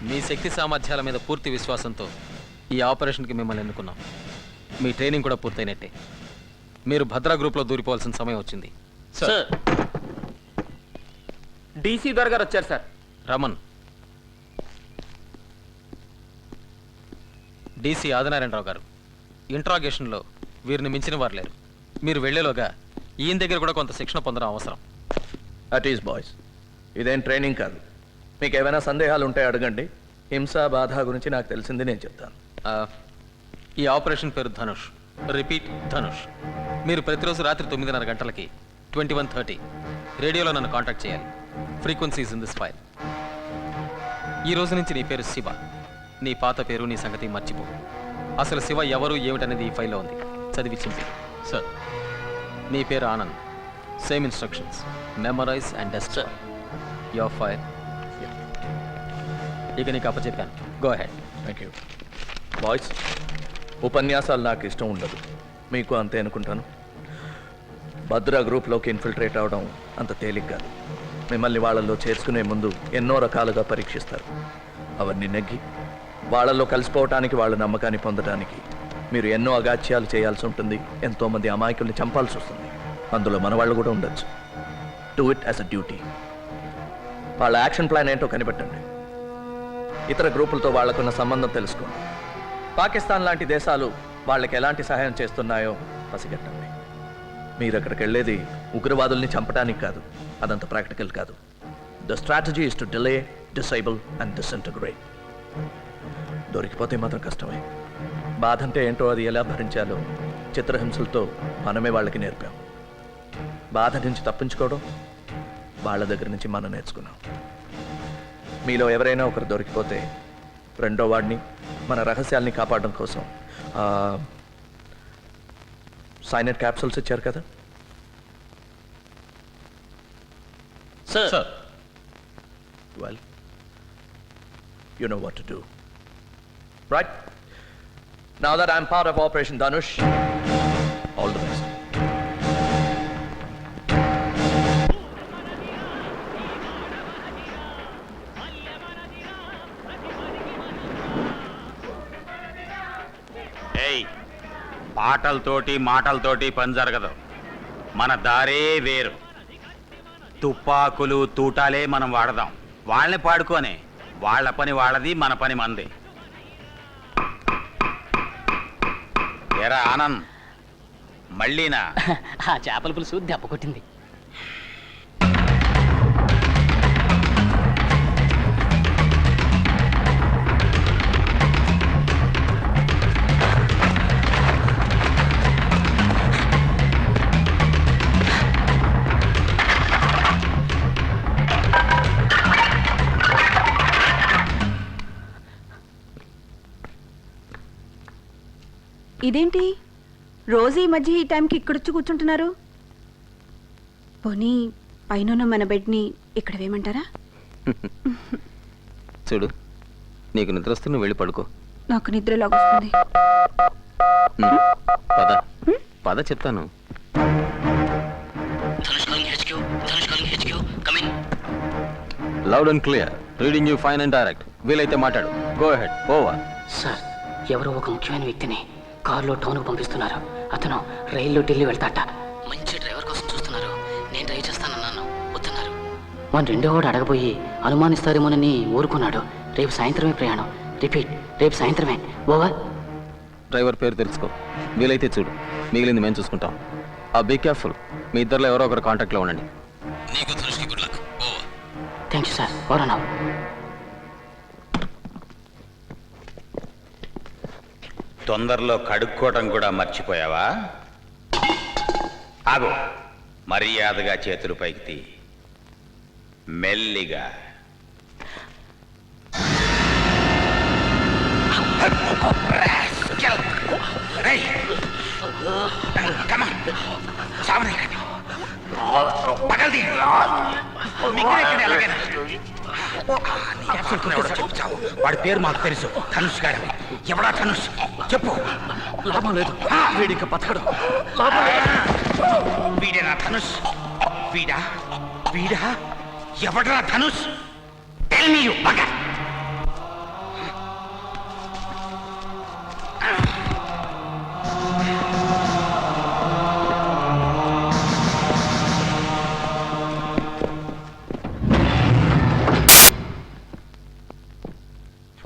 మీ శక్తి సామర్థ్యాల మీద పూర్తి విశ్వాసంతో ఈ ఆపరేషన్కి మిమ్మల్ని ఎన్నుకున్నాం. మీ ట్రైనింగ్ కూడా పూర్తయినట్టే. మీరు భద్రా గ్రూప్లో దూరిపోవాల్సిన సమయం వచ్చింది. సార్ డీసీ దొర గారు వచ్చారు సార్. రమన్, డీసీ ఆదినారాయణరావు గారు, ఇంట్రాగేషన్లో వీరిని మించిన వారు లేరు. మీరు వెళ్లేలోగా ఈయన దగ్గర కూడా కొంత శిక్షణ పొందడం అవసరం. అట్ ఈస్ బాయ్స్, ఇదేం ట్రైనింగ్ కాదు. మీకు ఏమైనా సందేహాలు ఉంటే అడగండి. హింస బాధ గురించి నాకు తెలిసింది నేను చెప్తాను. ఈ ఆపరేషన్ పేరు ధనుష్. రిపీట్, ధనుష్. మీరు ప్రతిరోజు రాత్రి 9:30 గంటలకి 21:30 రేడియోలో నన్ను కాంటాక్ట్ చేయాలి. Frequencies in this file. ఈ రోజు నుంచి నీ పేరు శివ. నీ పాత పేరు, నీ సంగతి మర్చిపో. అసలు శివ ఎవరు ఏమిటనేది ఈ ఫైల్లో ఉంది. చదివి చింపి. సార్, నీ పేరు Anand. Same instructions. Memorise and destroy your file. ఇక నీకు అప్పచెప్పాను. Go ahead. Thank you. Boys, ఉపన్యాసాలు నాకు ఇష్టం ఉండదు. మీకు అంతే అనుకుంటాను. భద్రా గ్రూప్లోకి ఇన్ఫిల్ట్రేట్ అవడం అంత తేలిక కాదు. మిమ్మల్ని వాళ్ళల్లో చేర్చుకునే ముందు ఎన్నో రకాలుగా పరీక్షిస్తారు. అవన్నీ నెగ్గి వాళ్ళల్లో కలిసిపోవటానికి, వాళ్ళ నమ్మకాన్ని పొందడానికి మీరు ఎన్నో అగాత్యాలు చేయాల్సి ఉంటుంది. ఎంతోమంది అమాయకుల్ని చంపాల్సి వస్తుంది. అందులో మన వాళ్ళు కూడా ఉండొచ్చు. Do it as a duty. వాళ్ళ యాక్షన్ ప్లాన్ ఏంటో కనిపెట్టండి. ఇతర గ్రూపులతో వాళ్లకున్న సంబంధం తెలుసుకోండి. పాకిస్తాన్ లాంటి దేశాలు వాళ్ళకి ఎలాంటి సహాయం చేస్తున్నాయో పసిగట్టండి. మీరు అక్కడికి వెళ్ళేది ఉగ్రవాదుల్ని చంపడానికి కాదు. అదంత ప్రాక్టికల్ కాదు. The strategy is to delay, disable and disintegrate. దొరికిపోతే మాత్రం కష్టమే. బాధ అంటే ఏంటో, అది ఎలా భరించాలో చిత్రహింసలతో మనమే వాళ్ళకి నేర్పాం. బాధ నుంచి తప్పించుకోవడం వాళ్ళ దగ్గర నుంచి మనం నేర్చుకున్నాం. మీలో ఎవరైనా ఒకరు దొరికిపోతే రెండో వాడిని, మన రహస్యాల్ని కాపాడడం కోసం సైనైడ్ క్యాప్సూల్స్ ఇచ్చారు కదా. Sir, well, you know what to do. Right? Now that I'm part of Operation Dhanush, all the best. పాటలతోటి మాటలతోటి పని జరగదు. మన దారే వేరు. తుపాకులు తూటాలే మనం వాడదాం. వాళ్ళని పాడుకోనే. వాళ్ళ పని వాళ్ళది, మన పని మనది. ఎరా ఆనంద్, మళ్ళీనా? ఆ చేపల పులుసు దెబ్బ కొట్టింది. ఇదేంటి రోజు ఈ మధ్య ఈ టైంకి ఇక్కడొచ్చి కూర్చుంటున్నారు? పోనీ పైన మన బెడ్ని ఇక్కడ వేయమంటారా? చూడు, నీకు నిద్ర వస్తే నువ్వు వెళ్ళి పడుకో. నాకు నిద్రలాగొస్తుంది. పద పద చెప్తాను. Loud and clear. Reading you fine and direct. వీలైతే మాట్లాడు. Go ahead. ఓవర్. సార్, ఎవరో ఒక ముఖ్యమైన వ్యక్తిని కారులో టౌన్కు పంపిస్తున్నారు. అతను రైల్లో ఢిల్లీ వెళ్తాట. మంచి డ్రైవర్ కోసం చూస్తున్నారు. నేను డ్రైవ్ చేస్తానన్నాను, వద్దన్నారు. మన రెండో వాడు అడగబోయి అనుమానిస్తారేమోనని ఊరుకున్నాడు. రేపు సాయంత్రమే ప్రయాణం. రిపీట్, రేపు సాయంత్రమే. ఓవర్. డ్రైవర్ పేరు తెలుసుకో. వీలైతే చూడు. మిగిలింది మేము చూసుకుంటాం. Be careful. మీ ఇద్దరిలో ఎవరో ఒకరు కాంటాక్ట్లో ఉండండి. నీకు ధనుష్కి good luck. Over. Thank you sir. Over now. తొందరలో కడుక్కోవటం కూడా మర్చిపోయావా? ఆగు. మర్యాదగా చేతులు పైకి తీ. మెల్లిగా. వాడి పేరు మాకు తెలుసు. ధనుష్ గారని. ఎవడా ధనుష్? చెప్పు. లాభం లేదు. వీడిక బతకడు. వీడేనా ధనుష్? వీడా? వీడా? ఎవడరా Dhanush? Tell me you bugger.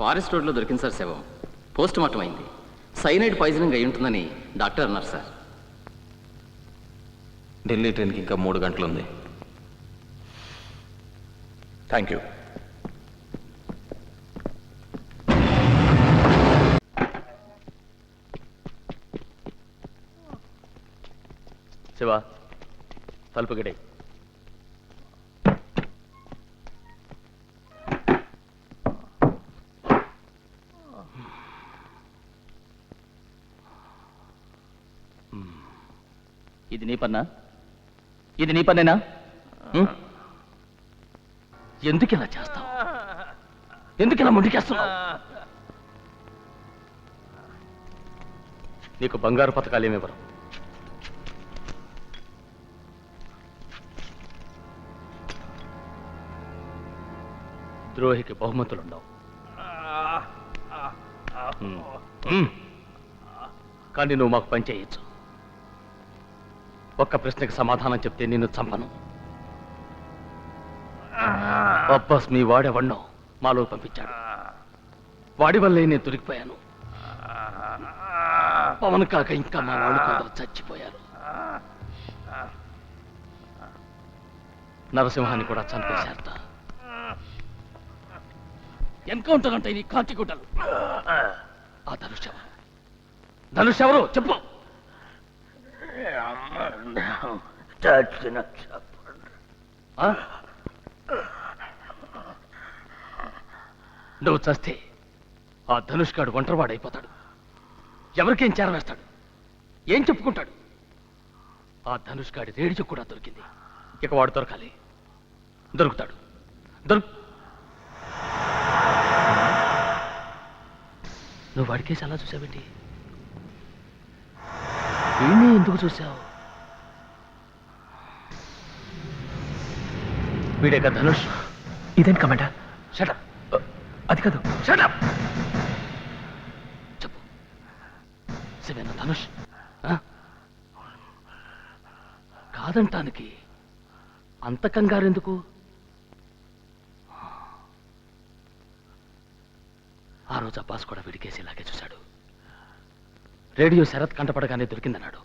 Forest రోడ్లో దొరికింది సార్ శవం. పోస్ట్ మార్టం అయింది. సైనైడ్ పాయిజనింగ్ అయి ఉంటుందని డాక్టర్ అన్నారు సార్. ఢిల్లీ ట్రైన్కి ఇంకా 3 గంటలు ఉంది. Thank you. శివ, తలుపు గడి. ఇది నీ పన్నా? ఇది నీ పన్నేనా? ఎందుకు ఇలా చేస్తావు? ఎందుకు ఇలా ముందుకేస్తున్నావు? నీకు బంగారు పథకాలు ఏమివ్వరు. ద్రోహికి బహుమతులుండవు. కానీ నువ్వు మాకు పని చేయొచ్చు. ఒక్క ప్రశ్నకి సమాధానం చెప్తే నిన్ను చంపను. అబ్బాస్ మీ వాడెవన్నో మాలో పంపించాడు. వాడి వల్లే నేను దొరికిపోయాను. పవన్ కాక ఇంకా మా వాళ్ళు కొందరు చచ్చిపోయారు. నరసింహాన్ని కూడా చంపేశారట. ఎన్కౌంటర్ అంటే నీ కాంతి గుడ్డలు. ఆ ధనుష్ ఎవరు? ధనుష్ ఎవరు చెప్పు. ఆ? నువ్వు చస్తే ఆ ధనుష్ గాడు ఒంటరివాడైపోతాడు. ఎవరికేం చేరవేస్తాడు? ఏం చెప్పుకుంటాడు? ఆ ధనుష్ గాడి రేడియో కూడా దొరికింది. ఇక వాడు దొరకాలి. దొరుకుతాడు. నువ్వు వాడికేసి అలా చూసావేంటి? వీణ్ణి ఎందుకు చూసావు? వీడేక ధనుష్. ఇదేంటి కమాండర్? షటప్. అది కాదు. షటప్. చెప్పు. శివేనా ధనుష్? కాదంటానికి అంత కంగారెందుకు? ఆ రోజు అబ్బాస్ కూడా వీడికేసి ఇలాగే చూశాడు. రేడియో శరత్ కంటపడగానే దొరికిందన్నాడు.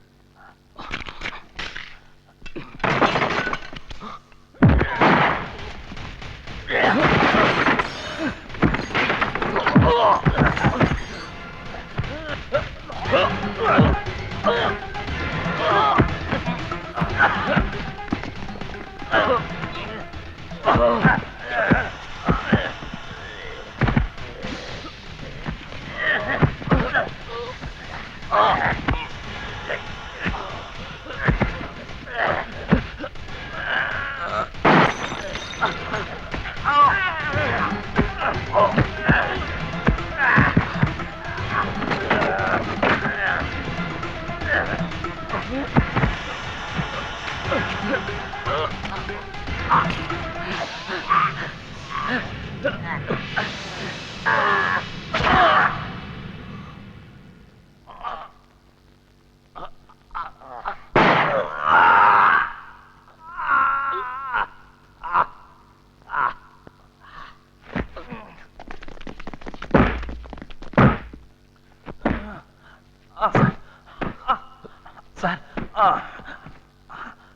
సార్,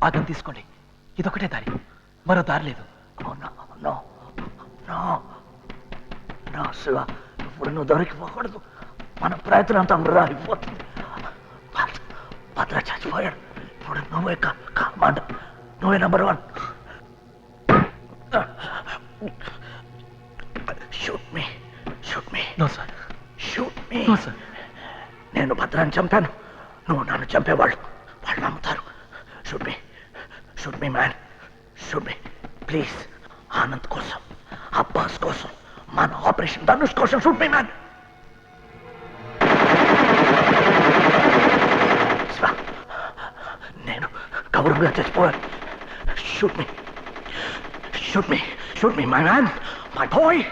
ఆగం తీసుకోండి. ఇదొకటే దారి, మరో దారి లేదు. శివ, ఇప్పుడు నువ్వు దొరికిపోకూడదు. మన ప్రయత్నం అంతా వృధా అయిపోతుంది. భద్ర చచ్చిపోయాడు. ఇప్పుడు నువ్వే కమాండర్. నువ్వే number 1. Shoot me. No sir. Shoot me. No sir. నేను భద్రాన్ని చంపాను. నువ్వు నన్ను చంపేవాళ్ళు నమ్ముతారు. Shoot me man. Shoot me please. Anand కోసం, అబ్బాస్ కోసం, మన ఆపరేషన్ ధనుష్ కోసం షూట్ మీ మ్యాన్. నేను గౌరవంగా చచ్చిపోయాను. Shoot me my man, my boy.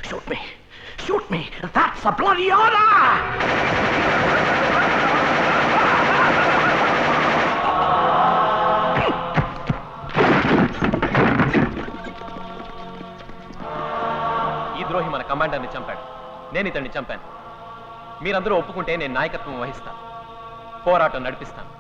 Shoot me. That's a bloody order! ఈ ద్రోహి మన కమాండర్ని చంపాడు. నేను ఇతన్ని చంపాను. మీరందరూ ఒప్పుకుంటే నేను నాయకత్వం వహిస్తాను, పోరాటం నడిపిస్తాను.